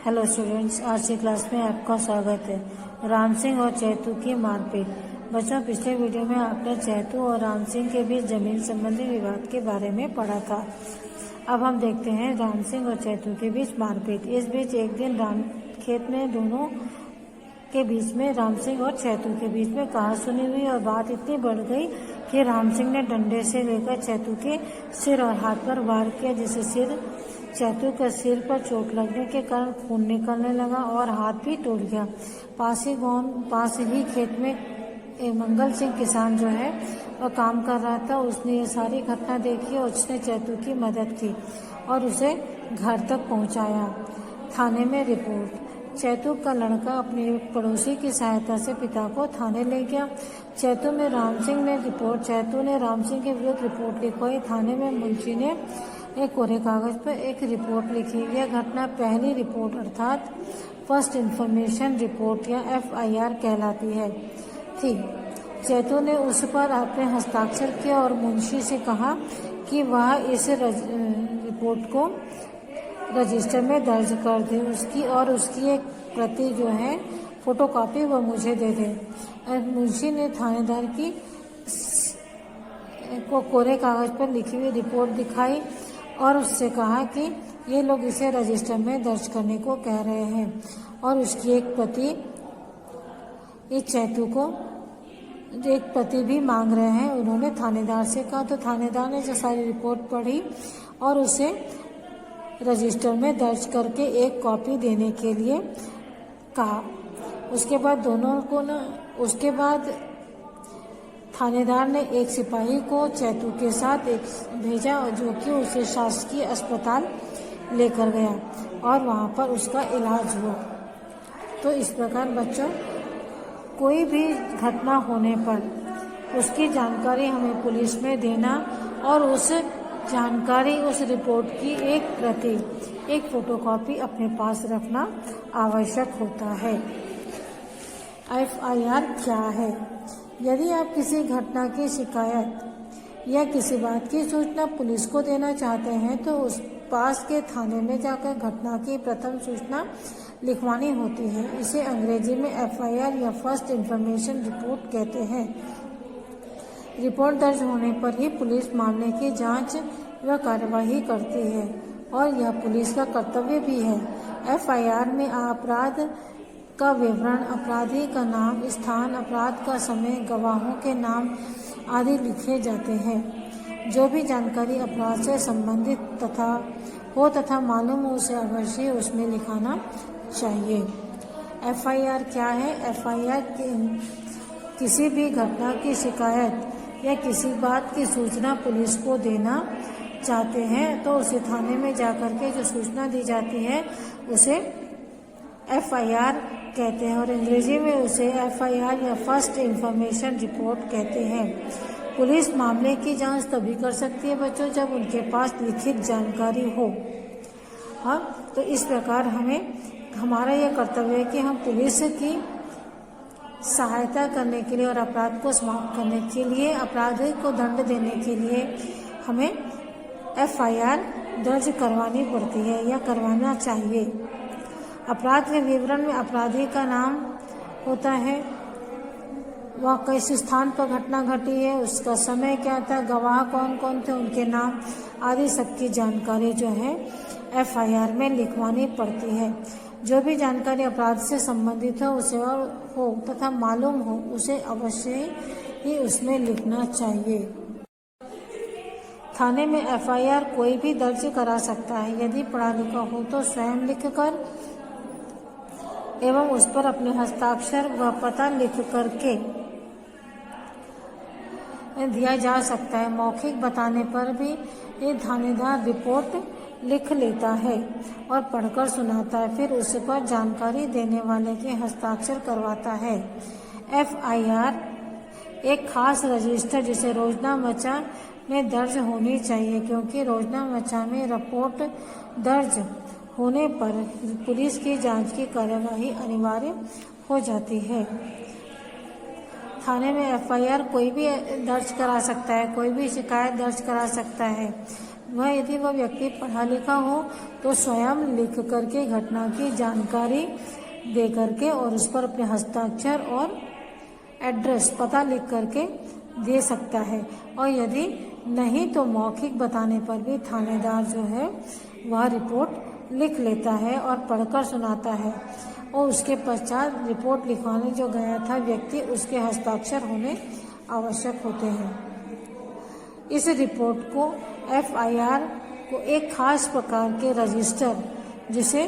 Hello students, आज की class में आपका स्वागत है। राम सिंह और चैतू की मारपीट। बच्चों, पिछले वीडियो में आपने चैतू और राम सिंह के बीच जमीन संबंधी विवाद के बारे में पढ़ा था। अब हम देखते हैं राम सिंह और चैतू के बीच मारपीट। इस बीच एक दिन खेत में दोनों के बीच में राम सिंह और चैतू के बीच में कहासुनी हुई और बात इतनी बढ़ गई कि राम सिंह ने डंडे से लेकर चैतू के सिर और हाथ पर वार किया, जिससे चैतू के सिर पर चोट लगने के कारण खून निकलने लगा और हाथ भी टूट गया। पास ही खेत में एक मंगल सिंह किसान जो है वह काम कर रहा था। उसने ये सारी घटना देखी और उसने चैतू की मदद की और उसे घर तक पहुंचाया। थाने में रिपोर्ट। चैतू का लड़का अपने पड़ोसी की सहायता से पिता को थाने ले गया। चैतू ने राम सिंह के विरुद्ध रिपोर्ट लिखवाई। थाने में मुंशी ने एक कोरे कागज पर एक रिपोर्ट लिखी। यह घटना पहली रिपोर्ट अर्थात फर्स्ट इंफॉर्मेशन रिपोर्ट या FIR कहलाती है थी। चैतू ने उस पर अपने हस्ताक्षर किया और मुंशी से कहा कि वह इस रिपोर्ट को रजिस्टर में दर्ज कर दे। उसकी एक प्रति जो है फोटोकॉपी वह मुझे दे दे। मुंशी ने थानेदार को कोरे कागज पर लिखी हुई रिपोर्ट दिखाई और उससे कहा कि ये लोग इसे रजिस्टर में दर्ज करने को कह रहे हैं और उसकी एक प्रति इस चैतू को एक प्रति भी मांग रहे हैं। उन्होंने थानेदार से कहा तो थानेदार ने जो सारी रिपोर्ट पढ़ी और उसे रजिस्टर में दर्ज करके एक कॉपी देने के लिए कहा। उसके बाद थानेदार ने एक सिपाही को चैतू के साथ भेजा जो कि उसे शासकीय अस्पताल लेकर गया और वहां पर उसका इलाज हुआ। तो इस प्रकार बच्चों, कोई भी घटना होने पर उसकी जानकारी हमें पुलिस में देना और उस रिपोर्ट की एक प्रति, एक फोटोकॉपी अपने पास रखना आवश्यक होता है। FIR क्या है? यदि आप किसी घटना की शिकायत या किसी बात की सूचना पुलिस को देना चाहते हैं तो उस पास के थाने में जाकर घटना की प्रथम सूचना लिखवानी होती है। इसे अंग्रेजी में FIR या फर्स्ट इंफॉर्मेशन रिपोर्ट कहते हैं। रिपोर्ट दर्ज होने पर ही पुलिस मामले की जांच व कार्यवाही करती है और यह पुलिस का कर्तव्य भी है। FIR में अपराध का विवरण, अपराधी का नाम, स्थान, अपराध का समय, गवाहों के नाम आदि लिखे जाते हैं। जो भी जानकारी अपराध से संबंधित तथा मालूम हो उसे अवश्य उसमें लिखाना चाहिए। FIR क्या है? FIR किसी भी घटना की शिकायत या किसी बात की सूचना पुलिस को देना चाहते हैं तो उसे थाने में जाकर के जो सूचना दी जाती है उसे FIR कहते हैं और अंग्रेजी में उसे FIR या फर्स्ट इंफॉर्मेशन रिपोर्ट कहते हैं। पुलिस मामले की जांच तभी कर सकती है बच्चों जब उनके पास लिखित जानकारी हो। हाँ, तो इस प्रकार हमारा यह कर्तव्य है कि हम पुलिस की सहायता करने के लिए और अपराध को समाप्त करने के लिए, अपराधी को दंड देने के लिए हमें FIR दर्ज करवानी पड़ती है या करवाना चाहिए। अपराध के विवरण में अपराधी का नाम होता है, वह किस स्थान पर घटना घटी है, उसका समय क्या था, गवाह कौन कौन थे, उनके नाम आदि सबकी जानकारी जो है FIR में लिखवानी पड़ती है। जो भी जानकारी अपराध से संबंधित हो तथा मालूम हो उसे अवश्य ही उसमें लिखना चाहिए। थाने में FIR कोई भी दर्ज करा सकता है। यदि पढ़ा लिखा हो तो स्वयं लिखकर एवं उस पर अपने हस्ताक्षर व पता लिख करके दिया जा सकता है। मौखिक बताने पर भी ये थानेदार रिपोर्ट लिख लेता है और पढ़कर सुनाता है, फिर उस पर जानकारी देने वाले के हस्ताक्षर करवाता है। FIR एक खास रजिस्टर जिसे रोजनामचा में दर्ज होनी चाहिए, क्योंकि रोजनामचा में रिपोर्ट दर्ज होने पर पुलिस की जांच की कार्यवाही अनिवार्य हो जाती है। थाने में FIR कोई भी दर्ज करा सकता है, कोई भी शिकायत दर्ज करा सकता है। यदि वह व्यक्ति पढ़ा लिखा हो तो स्वयं लिख करके घटना की जानकारी दे करके और उस पर अपने हस्ताक्षर और एड्रेस पता लिख करके दे सकता है। और यदि नहीं तो मौखिक बताने पर भी थानेदार जो है वह रिपोर्ट लिख लेता है और पढ़कर सुनाता है और उसके पश्चात रिपोर्ट लिखवाने जो गया था व्यक्ति उसके हस्ताक्षर होने आवश्यक होते हैं। इस रिपोर्ट को FIR को एक खास प्रकार के रजिस्टर जिसे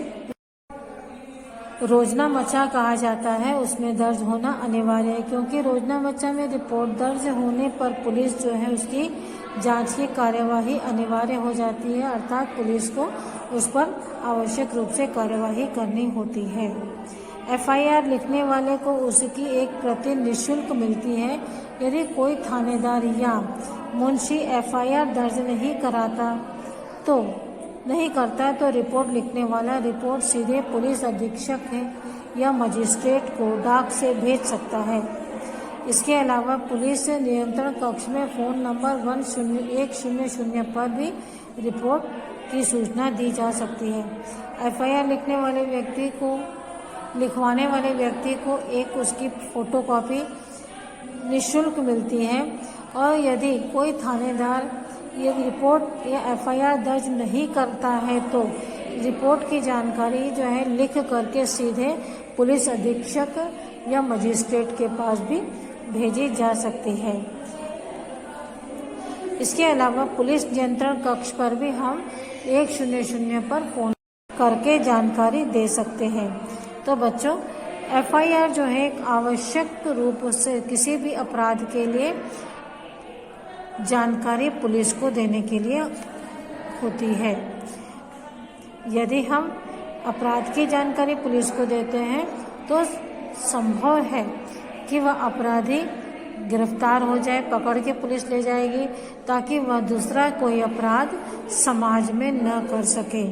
रोजनामचा कहा जाता है उसमें दर्ज होना अनिवार्य है, क्योंकि रोजनामचा में रिपोर्ट दर्ज होने पर पुलिस जो है उसकी जांच की कार्यवाही अनिवार्य हो जाती है, अर्थात पुलिस को उस पर आवश्यक रूप से कार्यवाही करनी होती है। FIR लिखने वाले को उसकी एक प्रति निःशुल्क मिलती है। यदि कोई थानेदार या मुंशी FIR दर्ज नहीं करता तो रिपोर्ट लिखने वाला रिपोर्ट सीधे पुलिस अधीक्षक है या मजिस्ट्रेट को डाक से भेज सकता है। इसके अलावा पुलिस नियंत्रण कक्ष में फ़ोन नंबर 10100 पर भी रिपोर्ट की सूचना दी जा सकती है। FIR लिखवाने वाले व्यक्ति को एक उसकी फोटोकॉपी निःशुल्क मिलती है और यदि कोई थानेदार ये रिपोर्ट या FIR दर्ज नहीं करता है तो रिपोर्ट की जानकारी जो है लिख करके सीधे पुलिस अधीक्षक या मजिस्ट्रेट के पास भी भेजी जा सकती है। इसके अलावा पुलिस नियंत्रण कक्ष पर भी हम 100 पर फोन करके जानकारी दे सकते हैं। तो बच्चों FIR जो है एक आवश्यक रूप से किसी भी अपराध के लिए जानकारी पुलिस को देने के लिए होती है। यदि हम अपराध की जानकारी पुलिस को देते हैं तो संभव है कि वह अपराधी गिरफ्तार हो जाए, पकड़ के पुलिस ले जाएगी ताकि वह दूसरा कोई अपराध समाज में न कर सके।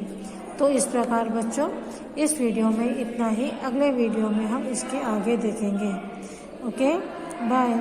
तो इस प्रकार बच्चों इस वीडियो में इतना ही, अगले वीडियो में हम इसके आगे देखेंगे। Okay, bye.